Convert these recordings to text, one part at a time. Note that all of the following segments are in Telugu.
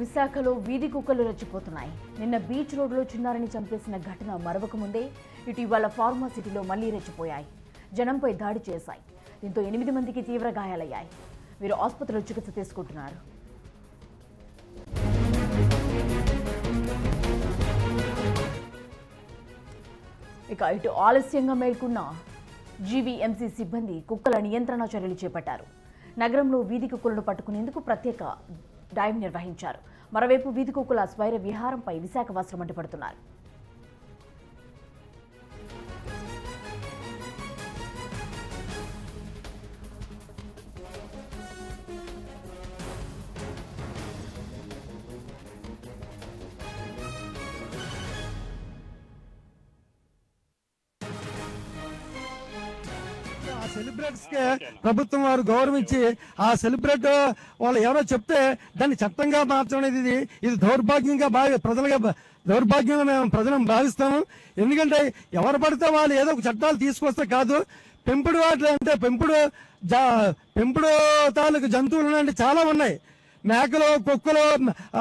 విశాఖలో వీధి కుక్కలు రెచ్చిపోతున్నాయి. నిన్న బీచ్ రోడ్లో చిన్నారిని చంపేసిన ఘటన మరవక ముందే ఇటీవల ఫార్మా సిటీలో మళ్లీ రెచ్చిపోయాయి. జనంపై దాడి చేశాయి. దీంతో 8 మందికి తీవ్ర గాయాలయ్యాయి. వీరు ఆసుపత్రిలో చికిత్స తీసుకుంటున్నారు. ఇక ఇటు ఆలస్యంగా మేల్కొన్న జీవీఎంసీ సిబ్బంది కుక్కల నియంత్రణ చర్యలు చేపట్టారు. నగరంలో వీధి కుక్కలను పట్టుకునేందుకు ప్రత్యేక డ్రైవ్ నిర్వహించారు. మరోవైపు వీధి కుక్కల స్వైర విహారంపై విశాఖ వాసులు మండిపడుతున్నారు. సెలబ్రిటీస్ కే ప్రభుత్వం వారు గౌరవించి ఆ సెలబ్రిటీ వాళ్ళు ఎవరో చెప్తే దాన్ని చట్టంగా మార్చడం అనేది ఇది దౌర్భాగ్యంగా దౌర్భాగ్యంగా మేము ప్రజలను భావిస్తాము. ఎందుకంటే ఎవరు పడితే వాళ్ళు ఏదో ఒక చట్టాలు తీసుకొస్తే కాదు. పెంపుడు వాటి అంటే పెంపుడు తాలూకు జంతువులు అంటే చాలా ఉన్నాయి. మేకలు, కుక్కలు,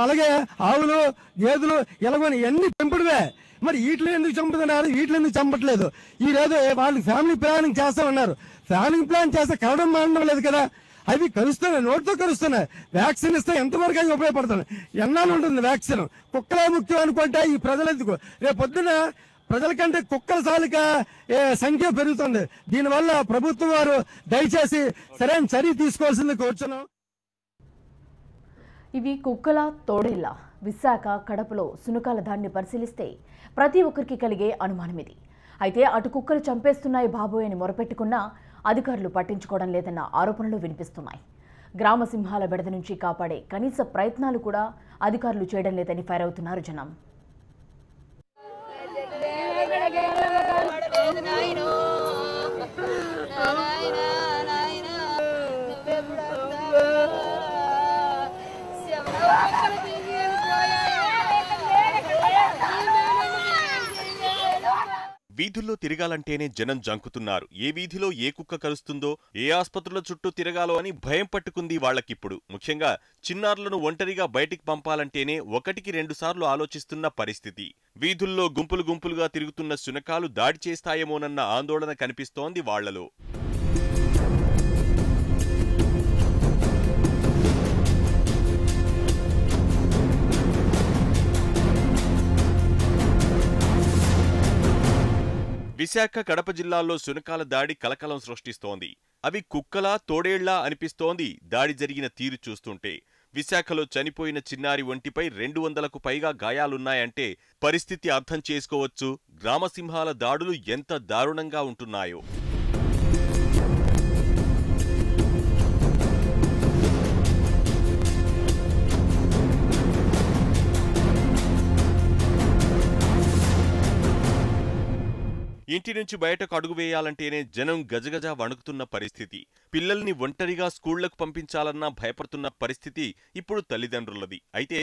అలాగే ఆవులు, గేదెలు, ఎలగని ఎన్ని పెంపుడువే. మరి వీటిని ఎందుకు చంపుతున్నారు, వీటిని ఎందుకు చంపట్లేదు? ఈ రోజు వాళ్ళు ఫ్యామిలీ ప్లానింగ్ చేస్తా ఉన్నారు. ఫ్యామిలీ ప్లాన్ చేస్తే కరవడం మానడం లేదు కదా. అవి కలుస్తున్నాయి, నోటితో కలుస్తున్నాయి. వ్యాక్సిన్ ఇస్తే ఎంతవరకు అది ఉపయోగపడుతుంది? ఎన్నాళ్ళు ఉంటుంది వ్యాక్సిన్? కుక్కలే ముఖ్యం అనుకుంటే ఈ ప్రజలు ఎందుకు? రేపు పొద్దున ప్రజల కంటే కుక్కల సాలిక సంఖ్య పెరుగుతుంది. దీనివల్ల ప్రభుత్వం వారు దయచేసి సరైన చర్య తీసుకోవాల్సింది కోరుచున్నాం. ఇవి కుక్కల తోడేళ్ల. విశాఖ కడపలో సునకాల దాడిని పరిశీలిస్తే ప్రతి ఒక్కరికి కలిగే అనుమానం ఇది. అయితే అటు కుక్కలు చంపేస్తున్నాయి బాబోయ్ అని మొరపెట్టుకున్నా అధికారులు పట్టించుకోవడం లేదన్న ఆరోపణలు వినిపిస్తున్నాయి. గ్రామ సింహాల బెడద నుంచి కాపాడే కనీస ప్రయత్నాలు కూడా అధికారులు చేయడం లేదని ఫైర్ అవుతున్నారు జనం. వీధుల్లో తిరగాలంటేనే జనం జంకుతున్నారు. ఏ వీధిలో ఏ కుక్క కరుస్తుందో, ఏ ఆస్పత్రుల చుట్టూ తిరగాలో అని భయం పట్టుకుంది వాళ్లకిప్పుడు. ముఖ్యంగా చిన్నారులను ఒంటరిగా బయటికి పంపాలంటేనే 1-2 సార్లు ఆలోచిస్తున్న పరిస్థితి. వీధుల్లో గుంపులు గుంపులుగా తిరుగుతున్న శునకాలు దాడి చేస్తాయేమోనన్న ఆందోళన కనిపిస్తోంది వాళ్లలో. విశాఖ, కడప జిల్లాల్లో శునకాల దాడి కలకలం సృష్టిస్తోంది. అవి కుక్కలా తోడేళ్లా అనిపిస్తోంది దాడి జరిగిన తీరు చూస్తుంటే. విశాఖలో చనిపోయిన చిన్నారి ఒంటిపై 200కు పైగా గాయాలున్నాయంటే పరిస్థితి అర్థం చేసుకోవచ్చు గ్రామసింహాల దాడులు ఎంత దారుణంగా ఉంటున్నాయో. ఇంటి నుంచి బయటకు అడుగు వేయాలంటేనే జనం గజగజ వణుకుతున్న పరిస్థితి. పిల్లల్ని ఒంటరిగా స్కూళ్లకు పంపించాలన్నా భయపడుతున్న పరిస్థితి ఇప్పుడు తల్లిదండ్రులది. అయితే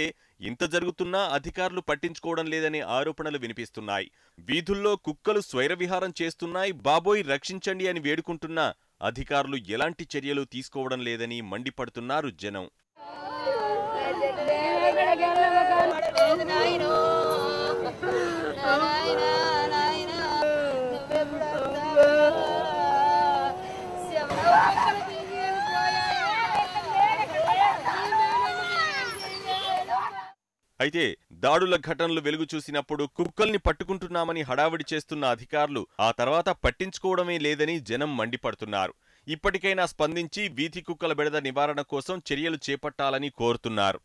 ఇంత జరుగుతున్నా అధికారులు పట్టించుకోవడం లేదనే ఆరోపణలు వినిపిస్తున్నాయి. వీధుల్లో కుక్కలు స్వైరవిహారం చేస్తున్నాయి, బాబోయ్ రక్షించండి అని వేడుకుంటున్నా అధికారులు ఎలాంటి చర్యలు తీసుకోవడం లేదని మండిపడుతున్నారు జనం. అయితే దాడుల ఘటనలు వెలుగు చూసినప్పుడు కుక్కల్ని పట్టుకుంటున్నామని హడావిడి చేస్తున్న అధికారులు ఆ తర్వాత పట్టించుకోవడమే లేదని జనం మండిపడుతున్నారు. ఇప్పటికైనా స్పందించి వీధి కుక్కల బెడద నివారణ కోసం చర్యలు చేపట్టాలని కోరుతున్నారు.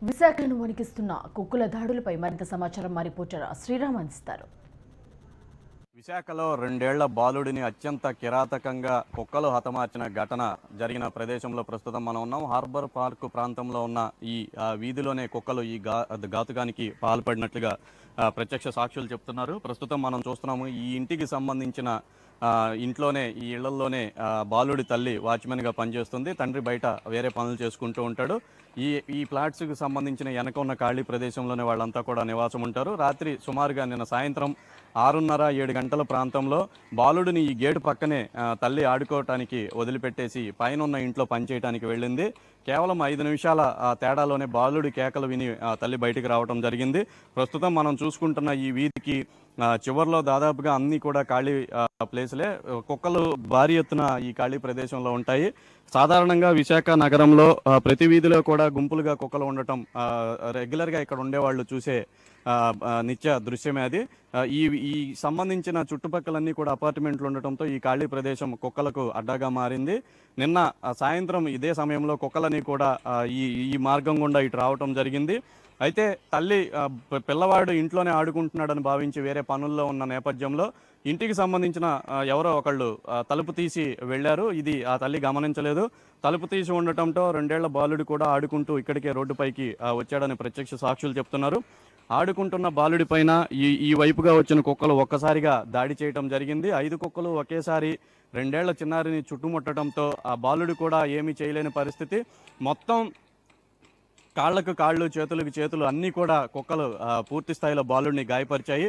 విశాఖను వణికిస్తున్న కుక్కల దాడులపై మరింత సమాచారం మా రిపోర్టర్ శ్రీరామ్ అందిస్తారు. విశాఖలో 2 ఏళ్ల బాలుడిని అత్యంత కిరాతకంగా కుక్కలు హతమార్చిన ఘటన జరిగిన ప్రదేశంలో ప్రస్తుతం మనం ఉన్నాం. హార్బర్ పార్క్ ప్రాంతంలో ఉన్న ఈ వీధిలోనే కుక్కలు ఈ ఘాతుకానికి పాల్పడినట్లుగా ప్రత్యక్ష సాక్షులు చెప్తున్నారు. ప్రస్తుతం మనం చూస్తున్నాము ఈ ఇంటికి సంబంధించిన ఇంట్లోనే ఈ ఇళ్లలోనే బాలుడి తల్లి వాచ్మెన్గా పనిచేస్తుంది. తండ్రి బయట వేరే పనులు చేసుకుంటూ ఉంటాడు. ఈ ఈ ఫ్లాట్స్కి సంబంధించిన వెనక ఉన్న ఖాళీ ప్రదేశంలోనే వాళ్ళంతా కూడా నివాసం ఉంటారు. రాత్రి సుమారుగా నిన్న సాయంత్రం 6:30-7 గంటల ప్రాంతంలో బాలుడిని ఈ గేటు పక్కనే తల్లి ఆడుకోవటానికి వదిలిపెట్టేసి పైన ఉన్న ఇంట్లో పనిచేయడానికి వెళ్ళింది. కేవలం 5 నిమిషాల తేడాలోనే బాలుడి కేకలు విని తల్లి బయటికి రావడం జరిగింది. ప్రస్తుతం మనం చూసుకుంటున్న ఈ వీధికి చివరిలో దాదాపుగా అన్నీ కూడా ఖాళీ ప్లేసులే. కుక్కలు భారీ ఎత్తున ఈ ఖాళీ ప్రదేశంలో ఉంటాయి. సాధారణంగా విశాఖ నగరంలో ప్రతి వీధిలో కూడా గుంపులుగా కుక్కలు ఉండటం రెగ్యులర్గా ఇక్కడ ఉండేవాళ్ళు చూసే నిత్య దృశ్యమే అది. ఈ సంబంధించిన చుట్టుపక్కలన్నీ కూడా అపార్ట్మెంట్లు ఉండటంతో ఈ ఖాళీ ప్రదేశం కుక్కలకు అడ్డాగా మారింది. నిన్న సాయంత్రం ఇదే సమయంలో కుక్కలని కూడా ఈ మార్గం గుండా ఇటు రావటం జరిగింది. అయితే తల్లి పిల్లవాడు ఇంట్లోనే ఆడుకుంటున్నాడని భావించి వేరే పనుల్లో ఉన్న నేపథ్యంలో ఇంటికి సంబంధించిన ఎవరో ఒకళ్ళు తలుపు తీసి వెళ్ళారు. ఇది ఆ తల్లి గమనించలేదు. తలుపు తీసి ఉండటంతో 2 ఏళ్ల బాలుడు కూడా ఆడుకుంటూ ఇక్కడికే రోడ్డుపైకి వచ్చాడని ప్రత్యక్ష సాక్షులు చెప్తున్నారు. ఆడుకుంటున్న బాలుడి పైన ఈ వైపుగా వచ్చిన కుక్కలు ఒక్కసారిగా దాడి చేయడం జరిగింది. 5 కుక్కలు ఒకేసారి 2 ఏళ్ల చిన్నారిని చుట్టుముట్టడంతో ఆ బాలుడు కూడా ఏమీ చేయలేని పరిస్థితి. మొత్తం కాళ్లకు కాళ్ళు, చేతులకు చేతులు అన్నీ కూడా కుక్కలు పూర్తి స్థాయిలో బాలుడిని గాయపరిచాయి.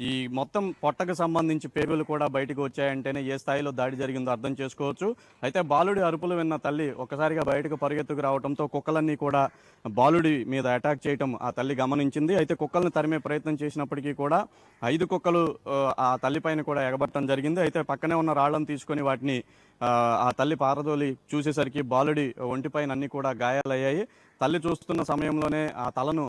ఈ మొత్తం పొట్టకు సంబంధించి పేగులు కూడా బయటకు వచ్చాయంటేనే ఏ స్థాయిలో దాడి జరిగిందో అర్థం చేసుకోవచ్చు. అయితే బాలుడి అరుపులు విన్న తల్లి ఒక్కసారిగా బయటకు పరిగెత్తుకు రావడంతో కుక్కలన్నీ కూడా బాలుడి మీద అటాక్ చేయటం ఆ తల్లి గమనించింది. అయితే కుక్కలను తరిమే ప్రయత్నం చేసినప్పటికీ కూడా 5 కుక్కలు ఆ తల్లిపైన కూడా ఎగబట్టడం జరిగింది. అయితే పక్కనే ఉన్న రాళ్లను తీసుకొని వాటిని ఆ తల్లి పారదోలి చూసేసరికి బాలుడి ఒంటిపైన అన్ని కూడా గాయాలయ్యాయి. తల్లి చూస్తున్న సమయంలోనే ఆ తలను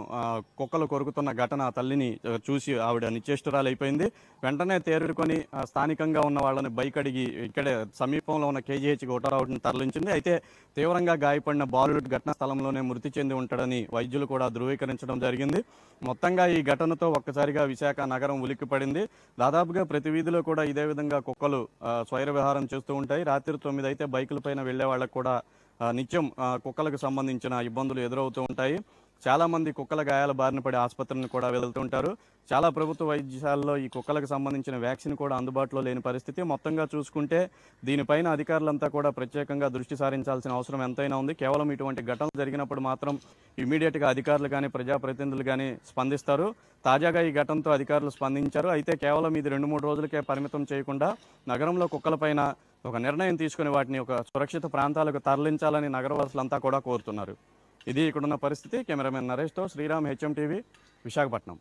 కుక్కలు కొరుకుతున్న ఘటన ఆ తల్లిని చూసి ఆవిడ నిశ్చేష్టురాలైపోయింది. వెంటనే తేరుకొని స్థానికంగా ఉన్న వాళ్ళని బైక్ అడిగి ఇక్కడే సమీపంలో ఉన్న కేజీహెచ్ గోటారావుని తరలించింది. అయితే తీవ్రంగా గాయపడిన బాలుడు ఘటనా స్థలంలోనే మృతి చెంది ఉంటాడని వైద్యులు కూడా ధృవీకరించడం జరిగింది. మొత్తంగా ఈ ఘటనతో ఒక్కసారిగా విశాఖ నగరం ఉలిక్కిపడింది. దాదాపుగా ప్రతి వీధిలో కూడా ఇదే విధంగా కుక్కలు స్వైర విహారం చేస్తూ ఉంటాయి. రాత్రి 9 అయితే బైకులపైన వెళ్లే వాళ్ళకు కూడా నిత్యం కుక్కలకు సంబంధించిన ఇబ్బందులు ఎదురవుతూ ఉంటాయి. చాలామంది కుక్కల గాయాల బారిన పడి ఆసుపత్రులను కూడా వెళ్తుంటారు. చాలా ప్రభుత్వ వైద్యశాలలో ఈ కుక్కలకు సంబంధించిన వ్యాక్సిన్ కూడా అందుబాటులో లేని పరిస్థితి. మొత్తంగా చూసుకుంటే దీనిపైన అధికారులంతా కూడా ప్రత్యేకంగా దృష్టి సారించాల్సిన అవసరం ఎంతైనా ఉంది. కేవలం ఇటువంటి ఘటనలు జరిగినప్పుడు మాత్రం ఇమీడియట్గా అధికారులు కానీ ప్రజాప్రతినిధులు కానీ స్పందిస్తారు. తాజాగా ఈ ఘటనతో అధికారులు స్పందించారు. అయితే కేవలం ఇది 2-3 రోజులకే పరిమితం చేయకుండా నగరంలో కుక్కలపైన ఒక నిర్ణయం తీసుకుని వాటిని ఒక సురక్షిత ప్రాంతాలకు తరలించాలని నగరవాసులంతా కూడా కోరుతున్నారు. ఇది ఇక్కడున్న పరిస్థితి. కెమెరామెన్ నరేష్తో శ్రీరామ్, HM టీవీ, విశాఖపట్నం.